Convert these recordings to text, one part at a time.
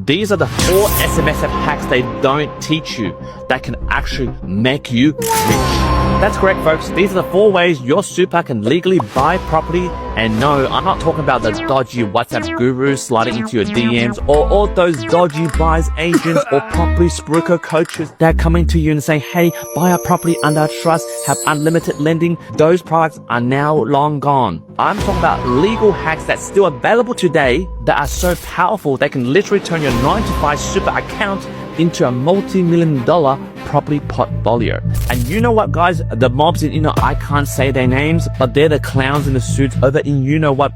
These are the 4 SMSF hacks they don't teach you that can actually make you rich. That's correct, folks. These are the 4 ways your super can legally buy property. And no, I'm not talking about the dodgy WhatsApp gurus sliding into your DMs or all those dodgy buyers agents or property broker coaches that are coming to you and saying, hey, buy a property under trust, have unlimited lending. Those products are now long gone. I'm talking about legal hacks that's still available today that are so powerful they can literally turn your 9-to-5 super account into a multi-million-dollar property portfolio. And you know what, guys? The mobs in, I can't say their names, but they're the clowns in the suits over in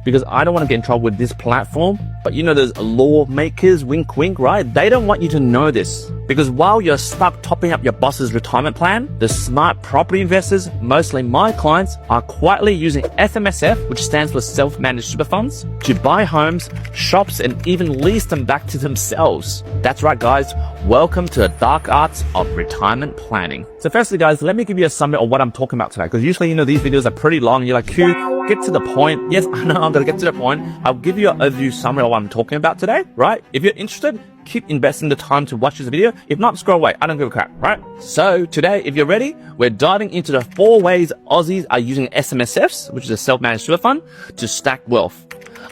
because I don't want to get in trouble with this platform. But those lawmakers, wink, wink, right? They don't want you to know this. Because while you're stuck topping up your boss's retirement plan, the smart property investors, mostly my clients, are quietly using SMSF, which stands for self-managed super funds, to buy homes, shops, and even lease them back to themselves. That's right, guys. Welcome to the dark arts of retirement planning. So firstly, guys, let me give you a summary of what I'm talking about today. Because usually, these videos are pretty long. You're like, Q, get to the point. Yes, I know I'm going to get to the point. I'll give you an overview summary of what I'm talking about today, right? If you're interested, keep investing the time to watch this video. If not, scroll away. I don't give a crap, right? So today, if you're ready, we're diving into the 4 ways Aussies are using SMSFs, which is a self-managed super fund, to stack wealth.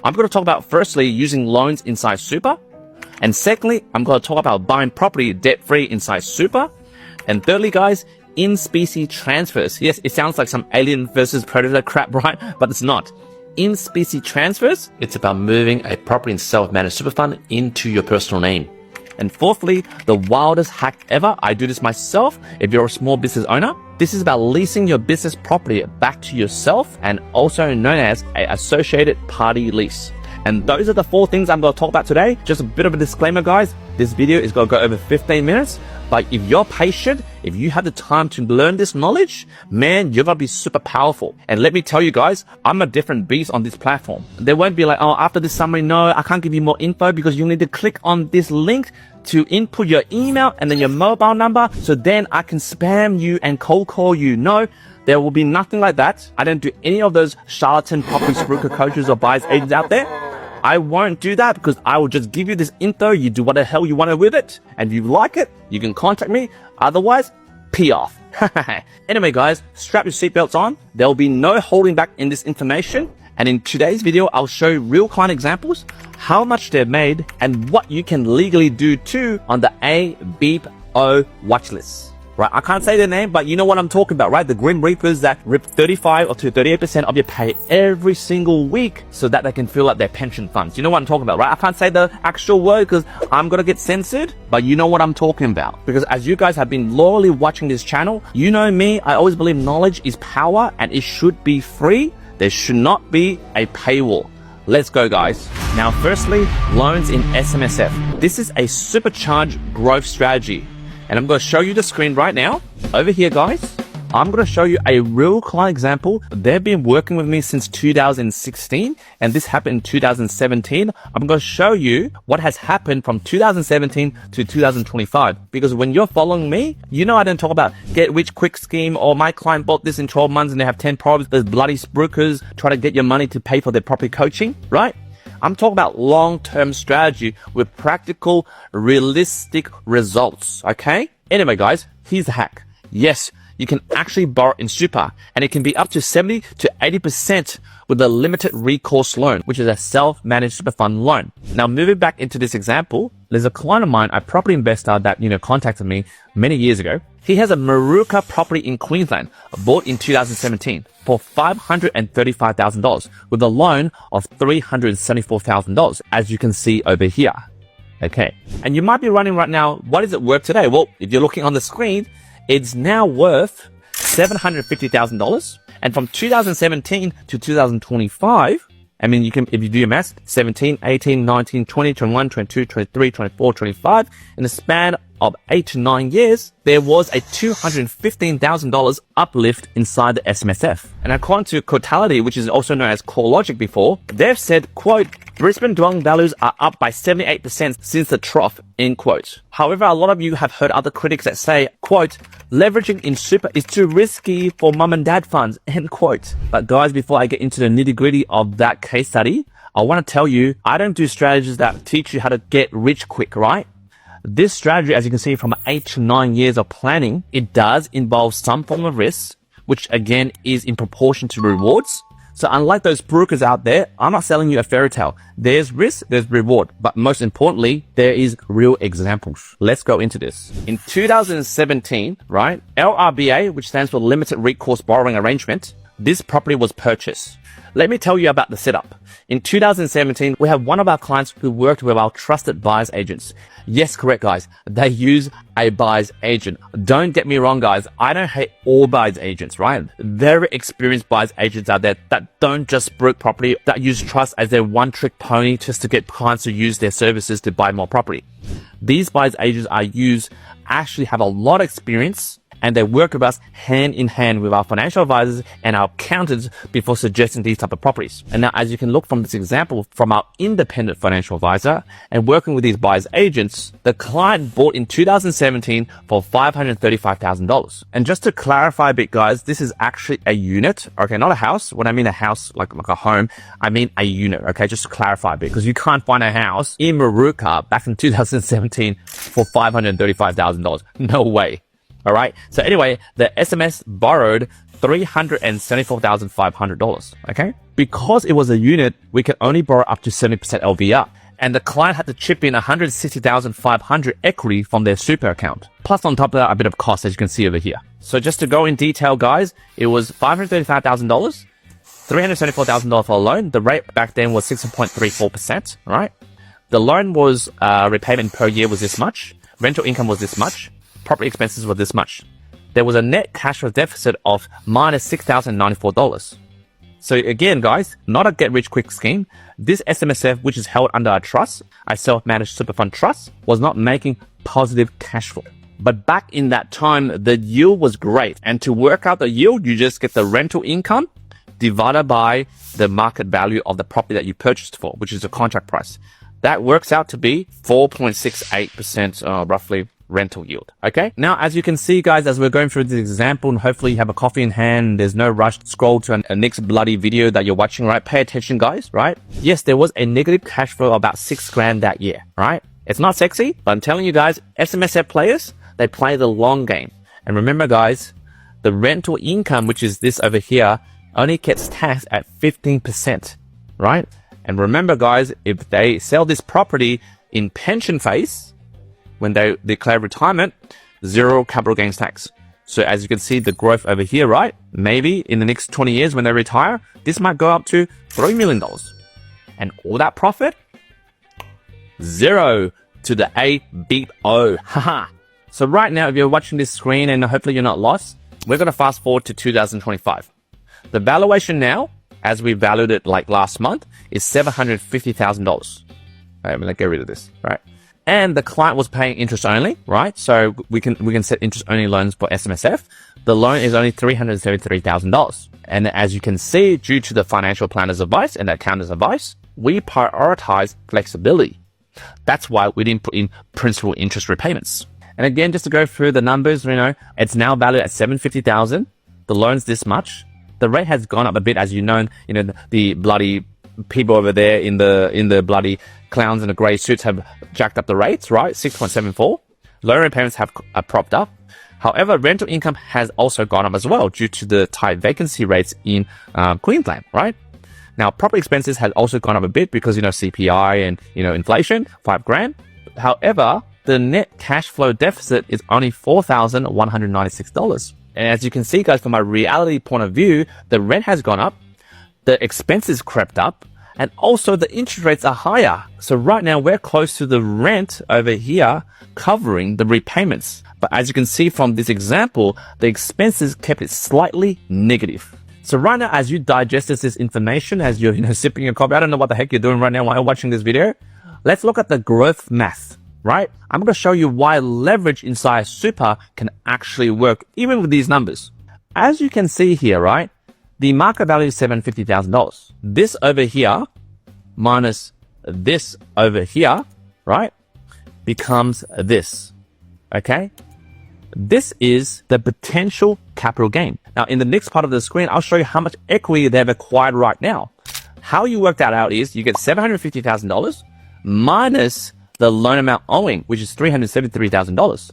I'm going to talk about firstly, using loans inside super. And secondly, I'm going to talk about buying property debt-free inside super. And thirdly, guys, in-specie transfers. Yes, it sounds like some alien versus predator crap, right? But it's not. In-specie transfers, it's about moving a property in self-managed super fund into your personal name. And fourthly, the wildest hack ever, I do this myself if you're a small business owner. This is about leasing your business property back to yourself and also known as an associated party lease. And those are the 4 things I'm going to talk about today. Just a bit of a disclaimer, guys. This video is going to go over 15 minutes. But if you're patient, if you have the time to learn this knowledge, man, you're going to be super powerful. And let me tell you guys, I'm a different beast on this platform. They won't be like, oh, after this summary, no, I can't give you more info because you need to click on this link to input your email and then your mobile number. So then I can spam you and cold call you. No. There will be nothing like that. I don't do any of those charlatan property broker coaches or buyers agents out there. I won't do that because I will just give you this info. You do what the hell you want to with it. And if you like it, you can contact me. Otherwise, pee off. Anyway, guys, strap your seatbelts on. There will be no holding back in this information. And in today's video, I'll show you real client examples, how much they've made, and what you can legally do too on the A, Beep, O watch list. Right, I can't say their name, but you know what I'm talking about, right? The Grim Reapers that rip 35 or to 38% of your pay every single week so that they can fill out their pension funds. You know what I'm talking about, right? I can't say the actual word because I'm going to get censored, but you know what I'm talking about. Because as you guys have been loyally watching this channel, you know me, I always believe knowledge is power and it should be free. There should not be a paywall. Let's go, guys. Now, firstly, loans in SMSF. This is a supercharged growth strategy. And I'm going to show you the screen right now. Over here, guys, I'm going to show you a real client example. They've been working with me since 2016, and this happened in 2017. I'm going to show you what has happened from 2017 to 2025. Because when you're following me, I don't talk about get rich quick scheme or my client bought this in 12 months and they have 10 problems. There's bloody brokers try to get your money to pay for their property coaching, right? I'm talking about long-term strategy with practical, realistic results, okay? Anyway, guys, here's the hack. Yes, you can actually borrow in super, and it can be up to 70 to 80% with a limited recourse loan, which is a self-managed super fund loan. Now, moving back into this example, there's a client of mine, a property investor that, contacted me many years ago. He has a Maruka property in Queensland, bought in 2017 for $535,000 with a loan of $374,000, as you can see over here. Okay. And you might be running right now, what is it worth today? Well, if you're looking on the screen, it's now worth $750,000. And from 2017 to 2025, you can, if you do your math, 17, 18, 19, 20, 21, 22, 23, 24, 25, in the span of 8 to 9 years, there was a $215,000 uplift inside the SMSF. And according to Cotality, which is also known as CoreLogic before, they've said, quote, Brisbane dwelling values are up by 78% since the trough, end quote. However, a lot of you have heard other critics that say, quote, leveraging in super is too risky for mum and dad funds, end quote. But guys, before I get into the nitty gritty of that case study, I want to tell you, I don't do strategies that teach you how to get rich quick, right? This strategy, as you can see from 8 to 9 years of planning, it does involve some form of risk, which again is in proportion to rewards. So unlike those brokers out there, I'm not selling you a fairy tale. There's risk, there's reward, but most importantly, there is real examples. Let's go into this. In 2017, right, LRBA, which stands for limited recourse borrowing arrangement, this property was purchased. Let me tell you about the setup. In 2017, we have one of our clients who worked with our trusted buyer's agents. Yes, correct, guys. They use a buyer's agent. Don't get me wrong, guys. I don't hate all buyer's agents, right? Very experienced buyer's agents out there that don't just broker property, that use trust as their one-trick pony just to get clients to use their services to buy more property. These buyer's agents I use actually have a lot of experience, and they work with us hand in hand with our financial advisors and our accountants before suggesting these type of properties. And now, as you can look from this example from our independent financial advisor and working with these buyers agents, the client bought in 2017 for $535,000. And just to clarify a bit, guys, this is actually a unit, okay, not a house. When I mean a house, like a home, I mean a unit, okay, just to clarify a bit, because you can't find a house in Maruka back in 2017 for $535,000. No way. All right. So anyway, the SMS borrowed $374,500. Okay. Because it was a unit, we could only borrow up to 70% LVR. And the client had to chip in $160,500 equity from their super account. Plus on top of that, a bit of cost, as you can see over here. So just to go in detail, guys, it was $535,000, $374,000 for a loan. The rate back then was 6.34%. All right. The loan was, repayment per year was this much. Rental income was this much. Property expenses were this much. There was a net cash flow deficit of minus $6,094. So again, guys, not a get-rich-quick scheme. This SMSF, which is held under a trust, a self-managed super fund trust, was not making positive cash flow. But back in that time, the yield was great. And to work out the yield, you just get the rental income divided by the market value of the property that you purchased for, which is the contract price. That works out to be 4.68%, roughly, rental yield. Okay. Now, as you can see, guys, as we're going through this example, and hopefully you have a coffee in hand, there's no rush to scroll to a next bloody video that you're watching, right? Pay attention, guys, right? Yes, there was a negative cash flow of about $6,000 that year, right? It's not sexy, but I'm telling you guys, SMSF players, they play the long game. And remember, guys, the rental income, which is this over here, only gets taxed at 15%, right? And remember, guys, if they sell this property in pension phase, when they declare retirement, zero capital gains tax. So as you can see, the growth over here, right? Maybe in the next 20 years when they retire, this might go up to $3 million. And all that profit, zero to the A beep O. Haha. So right now, if you're watching this screen and hopefully you're not lost, we're going to fast forward to 2025. The valuation now, as we valued it like last month, is $750,000. All right, I'm going to get rid of this, right? And the client was paying interest only, right? So we can set interest only loans for SMSF. The loan is only $373,000. And as you can see, due to the financial planner's advice and the accountant's advice, we prioritize flexibility. That's why we didn't put in principal interest repayments. And again, just to go through the numbers, it's now valued at $750,000. The loan's this much. The rate has gone up a bit, as you know, the bloody people over there in the bloody clowns in the grey suits have jacked up the rates, right? 6.74. Loan repayments have propped up. However, rental income has also gone up as well due to the tight vacancy rates in Queensland, right? Now, property expenses has also gone up a bit because, CPI and, inflation, $5,000. However, the net cash flow deficit is only $4,196. And as you can see, guys, from a reality point of view, the rent has gone up, the expenses crept up, and also the interest rates are higher. So right now we're close to the rent over here covering the repayments. But as you can see from this example, the expenses kept it slightly negative. So right now, as you digest this information, as you're sipping your coffee, I don't know what the heck you're doing right now while you're watching this video. Let's look at the growth math, right? I'm going to show you why leverage inside super can actually work even with these numbers. As you can see here, right? The market value is $750,000. This over here minus this over here, right, becomes this, okay? This is the potential capital gain. Now, in the next part of the screen, I'll show you how much equity they've acquired right now. how you work that out is you get $750,000 minus the loan amount owing, which is $373,000.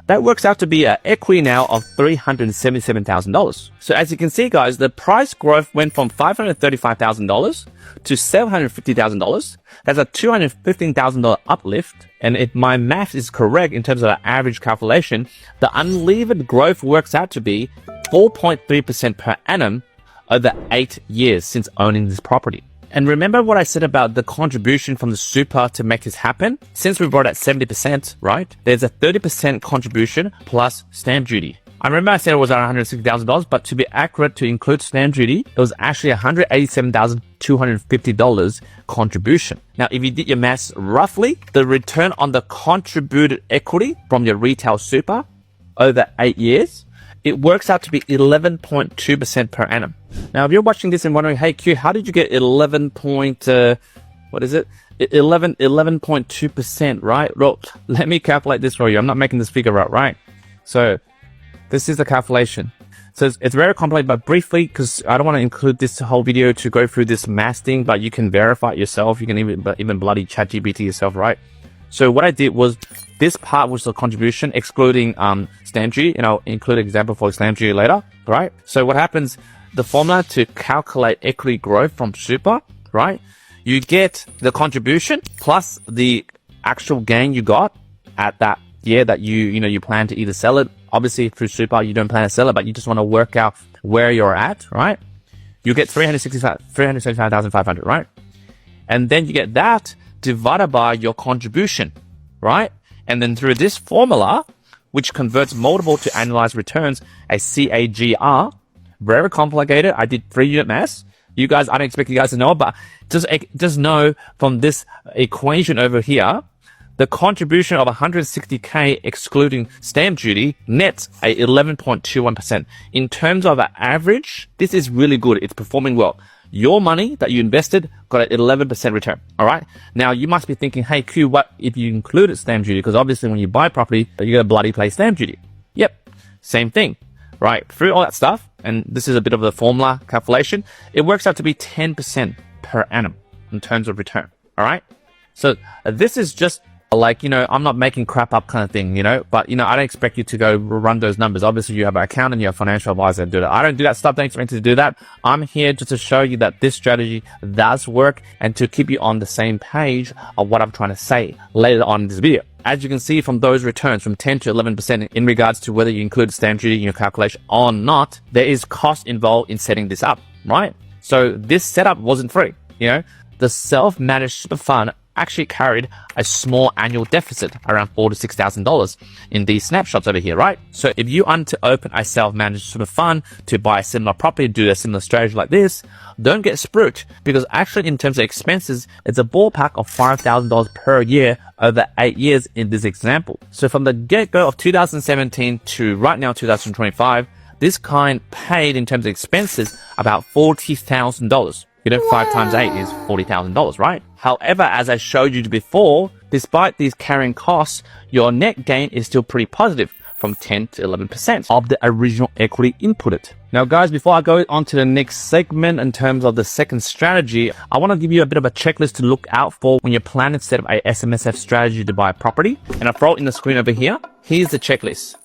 That works out to be an equity now of $377,000. So as you can see, guys, the price growth went from $535,000 to $750,000. That's a $215,000 uplift. And if my math is correct in terms of the average calculation, the unlevered growth works out to be 4.3% per annum over 8 years since owning this property. And remember what I said about the contribution from the super to make this happen? Since we brought at 70%, right? There's a 30% contribution plus stamp duty. I remember I said it was around $160,000, but to be accurate, to include stamp duty, it was actually $187,250 contribution. Now, if you did your maths roughly, the return on the contributed equity from your retail super over 8 years, it works out to be 11.2% per annum. Now, if you're watching this and wondering, hey, Q, how did you get 11.2%, right? Well, let me calculate this for you. I'm not making this figure up, right? So this is the calculation. So it's very complicated, but briefly, because I don't want to include this whole video to go through this math thing, but you can verify it yourself. You can even bloody ChatGPT yourself, right? So what I did was, this part was the contribution, excluding stamp duty, and I'll include an example for stamp duty later, right? So what happens, the formula to calculate equity growth from super, right? You get the contribution plus the actual gain you got at that year that you plan to either sell it. Obviously, through super, you don't plan to sell it, but you just want to work out where you're at, right? You get $365,500, right? And then you get that divided by your contribution, right? And then through this formula, which converts multiple to annualized returns, a CAGR, very complicated. I did 3-unit maths. You guys, I don't expect you guys to know, but just know from this equation over here, the contribution of 160K excluding stamp duty nets a 11.21%. In terms of an average, this is really good. It's performing well. Your money that you invested got an 11% return. All right. Now you must be thinking, hey, Q, what if you included stamp duty? Because obviously when you buy property, you gotta bloody pay stamp duty. Yep. Same thing, right? Through all that stuff, and this is a bit of the formula calculation, it works out to be 10% per annum in terms of return. All right. So this is just like, I'm not making crap up kind of thing, but, I don't expect you to go run those numbers. Obviously, you have an accountant, you have a financial advisor to do that. I don't do that stuff. Don't expect me to do that. I'm here just to show you that this strategy does work and to keep you on the same page of what I'm trying to say later on in this video. As you can see from those returns from 10 to 11% in regards to whether you include stamp duty in your calculation or not, there is cost involved in setting this up, right? So this setup wasn't free, The self-managed super fund actually carried a small annual deficit around $4,000 to $6,000 in these snapshots over here, right? So if you want to open a self-managed super fund to buy a similar property, do a similar strategy like this, don't get spooked, because actually in terms of expenses, it's a ballpark of $5,000 per year over 8 years in this example. So from the get-go of 2017 to right now 2025, this client paid in terms of expenses about $40,000. 5 times 8 is $40,000, right? However, as I showed you before, despite these carrying costs, your net gain is still pretty positive, from 10 to 11% of the original equity inputted. Now, guys, before I go on to the next segment in terms of the second strategy, I want to give you a bit of a checklist to look out for when you're planning to set up a SMSF strategy to buy a property. And I throw it in the screen over here. Here's the checklist.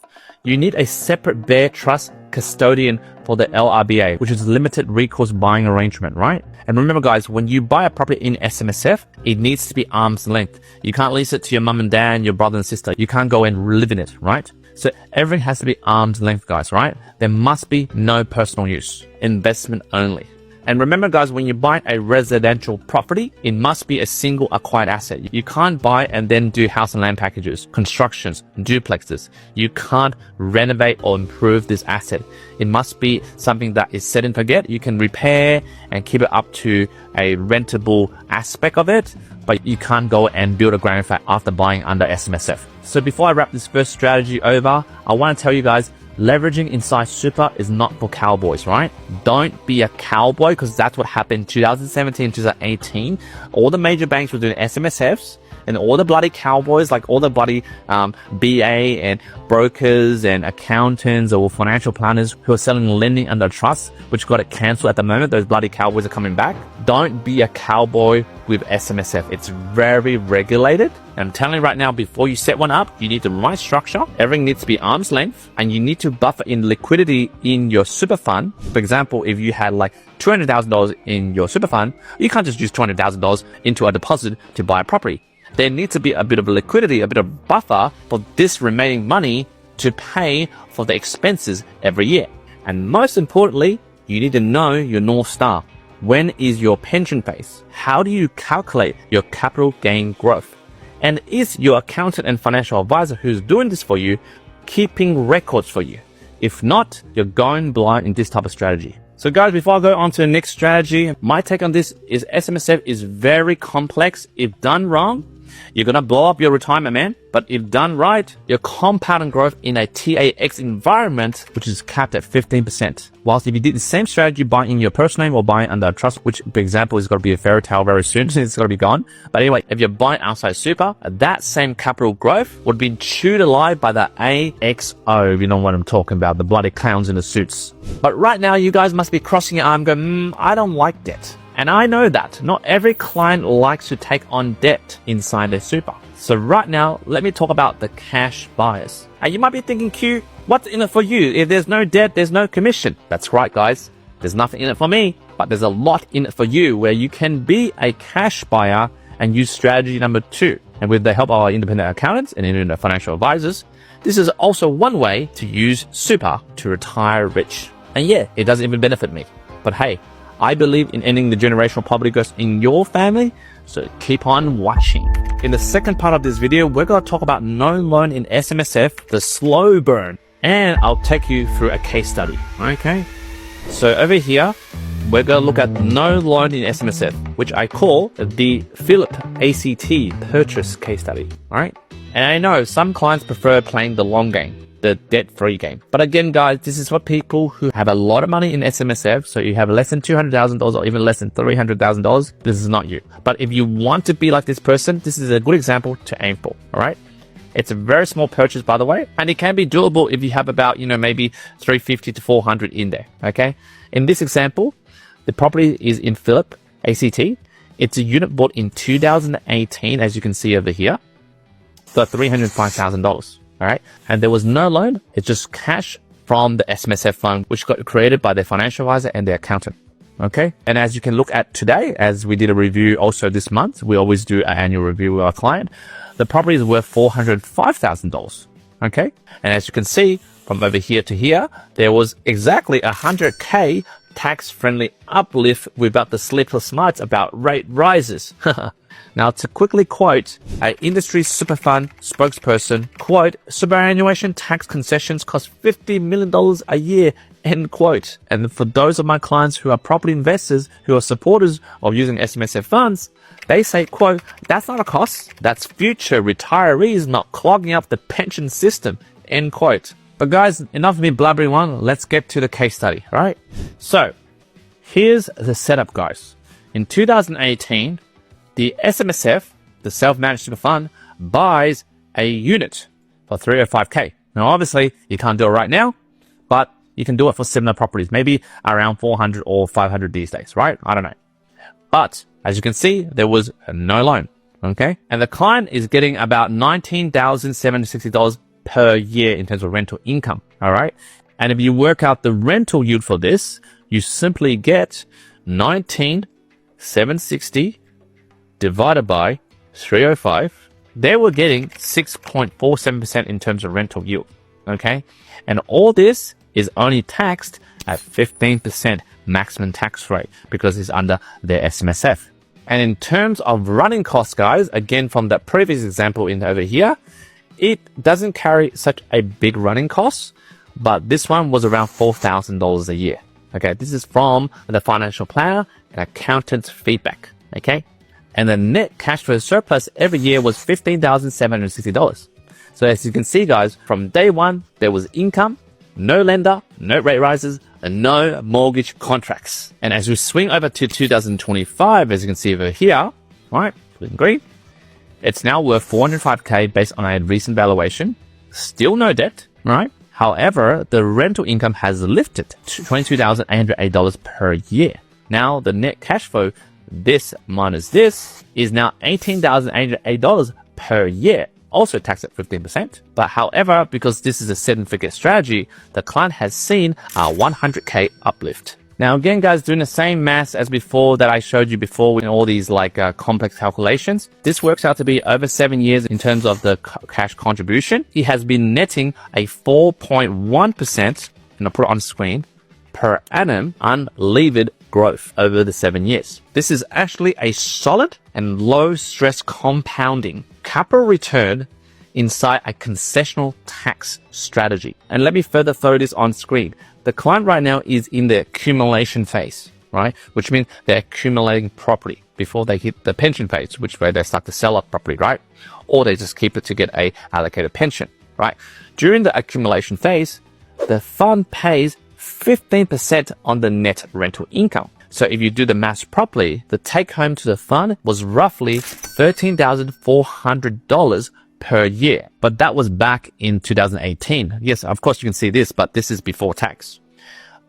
You need a separate bare trust custodian for the LRBA, which is limited recourse buying arrangement, right? And remember, guys, when you buy a property in SMSF, it needs to be arm's length. You can't lease it to your mum and dad, your brother and sister. You can't go and live in it, right? So everything has to be arm's length, guys, right? There must be no personal use, investment only. And remember, guys, when you buy a residential property, it must be a single acquired asset. You can't buy and then do house and land packages, constructions, duplexes. You can't renovate or improve this asset. It must be something that is set and forget. You can repair and keep it up to a rentable aspect of it, but you can't go and build a grandfather after buying under SMSF. So before I wrap this first strategy over, I want to tell you guys, leveraging inside super is not for cowboys, right? Don't be a cowboy, because that's what happened in 2017, 2018. All the major banks were doing SMSFs. and all the bloody cowboys, like all the bloody BA and brokers and accountants or financial planners who are selling lending under trust, which got it cancelled at the moment. Those bloody cowboys are coming back. Don't be a cowboy with SMSF. It's very regulated. And I'm telling you right now, before you set one up, you need the right structure. Everything needs to be arm's length, and you need to buffer in liquidity in your super fund. For example, if you had like $200,000 in your super fund, you can't just use $200,000 into a deposit to buy a property. There needs to be a bit of liquidity, a bit of buffer for this remaining money to pay for the expenses every year. And most importantly, you need to know your North Star. When is your pension phase? How do you calculate your capital gain growth? And is your accountant and financial advisor who's doing this for you keeping records for you? If not, you're going blind in this type of strategy. So guys, before I go on to the next strategy, my take on this is SMSF is very complex. If done wrong, you're going to blow up your retirement, man. But if done right, your compounding growth in a TAX environment, which is capped at 15%. Whilst if you did the same strategy, buy in your personal name or buy under a trust, which, for example, is going to be a fairy tale very soon, it's going to be gone. But anyway, if you're buying outside super, that same capital growth would be chewed alive by the AXO. You know what I'm talking about, the bloody clowns in the suits. But right now, you guys must be crossing your arm going, I don't like debt. And I know that not every client likes to take on debt inside their super. So right now, let me talk about the cash buyers. And you might be thinking, Q, what's in it for you? If there's no debt, there's no commission. That's right, guys. There's nothing in it for me, but there's a lot in it for you where you can be a cash buyer and use strategy number 2. And with the help of our independent accountants and independent financial advisors, this is also one way to use super to retire rich. And yeah, it doesn't even benefit me. But hey, I believe in ending the generational poverty curse in your family, so keep on watching. In the second part of this video, we're going to talk about no loan in SMSF, the slow burn, and I'll take you through a case study, okay? So over here, we're going to look at no loan in SMSF, which I call the Philip ACT purchase case study, all right? And I know some clients prefer playing the long game, the debt-free game. But again, guys, this is for people who have a lot of money in SMSF. So you have less than $200,000 or even less than $300,000. This is not you. But if you want to be like this person, this is a good example to aim for. All right. It's a very small purchase, by the way, and it can be doable if you have about, maybe 350 to 400 in there. Okay. In this example, the property is in Philip ACT. It's a unit bought in 2018, as you can see over here, for $305,000. All right. And there was no loan. It's just cash from the SMSF fund, which got created by their financial advisor and their accountant. Okay. And as you can look at today, as we did a review also this month, we always do an annual review with our client. The property is worth $405,000. Okay. And as you can see from over here to here, there was exactly $100K tax-friendly uplift without the sleepless nights about rate rises. Now, to quickly quote an industry super fund spokesperson, quote, superannuation tax concessions cost $50 million a year, end quote. And for those of my clients who are property investors, who are supporters of using SMSF funds, they say, quote, that's not a cost. That's future retirees not clogging up the pension system, end quote. But guys, enough of me blabbering on. Let's get to the case study, all right? So here's the setup, guys. In 2018, the SMSF, the self-managed super fund, buys a unit for $305K. Now, obviously, you can't do it right now, but you can do it for similar properties, maybe around 400 or 500 these days, right? I don't know. But as you can see, there was no loan, okay? And the client is getting about $19,760 per year in terms of rental income, all right? And if you work out the rental yield for this, you simply get $19,760 divided by 305. They were getting 6.47% in terms of rental yield, okay? And all this is only taxed at 15% maximum tax rate because it's under their SMSF. And in terms of running costs, guys, again, from that previous example in over here, it doesn't carry such a big running cost, but this one was around $4,000 a year. Okay, this is from the financial planner and accountant's feedback. Okay, and the net cash flow surplus every year was $15,760. So as you can see, guys, from day one, there was income, no lender, no rate rises, and no mortgage contracts. And as we swing over to 2025, as you can see over here, right, in green, It's now worth $405K based on a recent valuation. Still no debt, right? However, the rental income has lifted to $22,808 per year. Now, the net cash flow, this minus this, is now $18,808 per year. Also taxed at 15%. But however, because this is a 7-figure strategy, the client has seen a 100K uplift. Now, again, guys, doing the same maths as before that I showed you before with all these complex calculations, this works out to be over 7 years in terms of the cash contribution. He has been netting a 4.1%, and I'll put it on screen, per annum unlevered growth over the 7 years. This is actually a solid and low stress compounding capital return inside a concessional tax strategy. And let me further throw this on screen. The client right now is in the accumulation phase, right? Which means they're accumulating property before they hit the pension phase, which way they start to sell off property, right? Or they just keep it to get a allocated pension, right? During the accumulation phase, the fund pays 15% on the net rental income. So if you do the maths properly, the take home to the fund was roughly $13,400 per year. But that was back in 2018. Yes, of course you can see this, but this is before tax.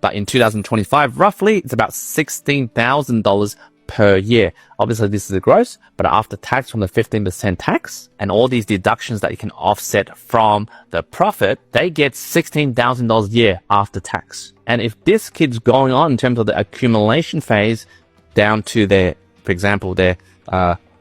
But in 2025, roughly, it's about $16,000 per year. Obviously, this is the gross, but after tax from the 15% tax and all these deductions that you can offset from the profit, they get $16,000 a year after tax. And if this keeps going on in terms of the accumulation phase down to their, for example, their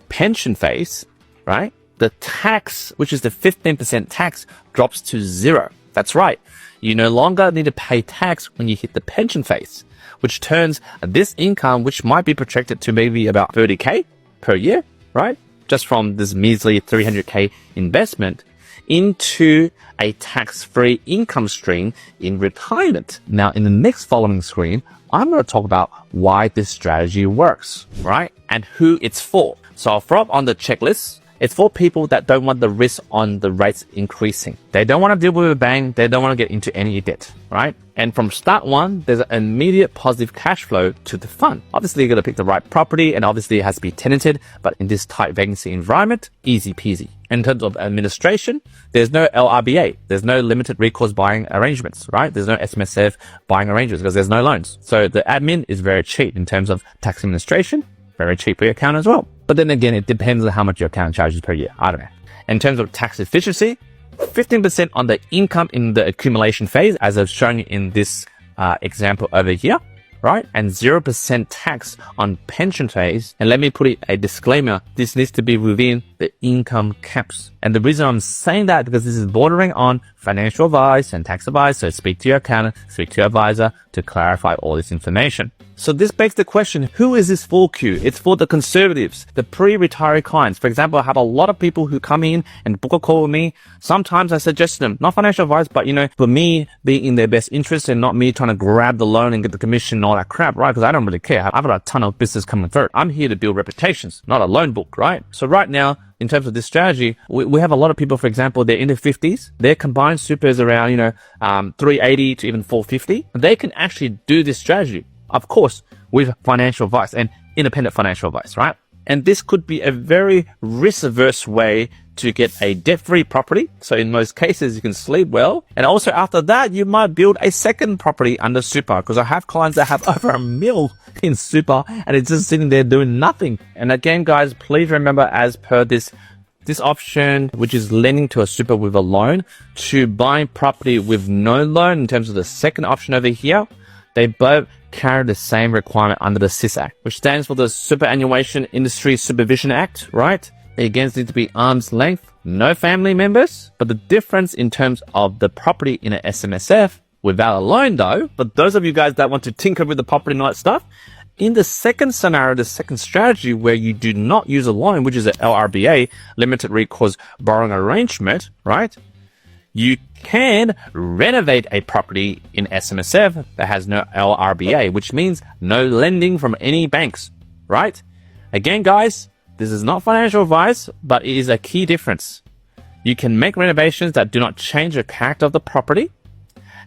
pension phase, right? The tax, which is the 15% tax, drops to zero. That's right. You no longer need to pay tax when you hit the pension phase, which turns this income, which might be projected to maybe about 30K per year, right? Just from this measly 300K investment into a tax-free income stream in retirement. Now, in the next following screen, I'm going to talk about why this strategy works, right? And who it's for. So I'll throw up on the checklist. It's for people that don't want the risk on the rates increasing. They don't want to deal with a bank. They don't want to get into any debt, right? And from start one, there's an immediate positive cash flow to the fund. Obviously, you're going to pick the right property, and obviously it has to be tenanted. But in this tight vacancy environment, easy peasy. In terms of administration, there's no LRBA. There's no limited recourse buying arrangements, right? There's no SMSF buying arrangements because there's no loans. So the admin is very cheap in terms of tax administration. Very cheap for your account as well. But then again, it depends on how much your account charges per year. I don't know. In terms of tax efficiency, 15% on the income in the accumulation phase, as I've shown you in this example over here, right? And 0% tax on pension phase. And let me put it a disclaimer. This needs to be within the income caps. And the reason I'm saying that because this is bordering on financial advice and tax advice. So speak to your accountant, speak to your advisor to clarify all this information. So this begs the question, who is this for, Q? It's for the conservatives, the pre-retiree clients. For example, I have a lot of people who come in and book a call with me. Sometimes I suggest to them, not financial advice, but, for me being in their best interest and not me trying to grab the loan and get the commission and all that crap, right? Because I don't really care. I've got a ton of business coming through. I'm here to build reputations, not a loan book, right? So right now, in terms of this strategy, we have a lot of people, for example, they're in their 50s. Their combined super is around, 380 to even 450. They can actually do this strategy. Of course, with financial advice and independent financial advice, right? And this could be a very risk-averse way to get a debt-free property. So in most cases, you can sleep well. And also after that, you might build a second property under super, because I have clients that have over $1 million in super and it's just sitting there doing nothing. And again, guys, please remember, as per this option, which is lending to a super with a loan, to buying property with no loan in terms of the second option over here, they both carry the same requirement under the SIS Act, which stands for the Superannuation Industry Supervision Act, right? It again needs to be arm's length, no family members. But the difference in terms of the property in an SMSF without a loan though, but those of you guys that want to tinker with the property and all that stuff, in the second scenario, the second strategy where you do not use a loan, which is an LRBA, limited recourse borrowing arrangement, right? You can renovate a property in SMSF that has no LRBA, which means no lending from any banks, right? Again, guys, this is not financial advice, but it is a key difference. You can make renovations that do not change the character of the property,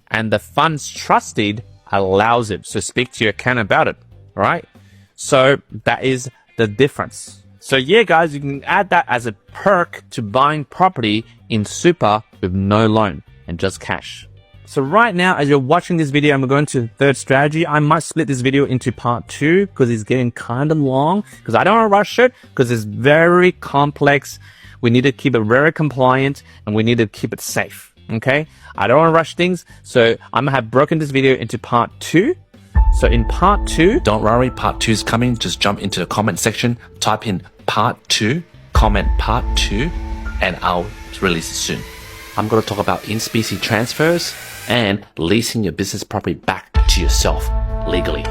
and the funds trusted allows it. So speak to your accountant about it, right? So that is the difference. So yeah, guys, you can add that as a perk to buying property in super with no loan and just cash. So right now, as you're watching this video, I'm going to the third strategy. I might split this video into part 2 because it's getting kind of long because I don't want to rush it because it's very complex. We need to keep it very compliant and we need to keep it safe. Okay. I don't want to rush things. So I'm going to have broken this video into part 2. So in part 2, don't worry, part 2 is coming. Just jump into the comment section, type in part 2, comment part 2, and I'll release it soon. I'm going to talk about in-specie transfers and leasing your business property back to yourself legally.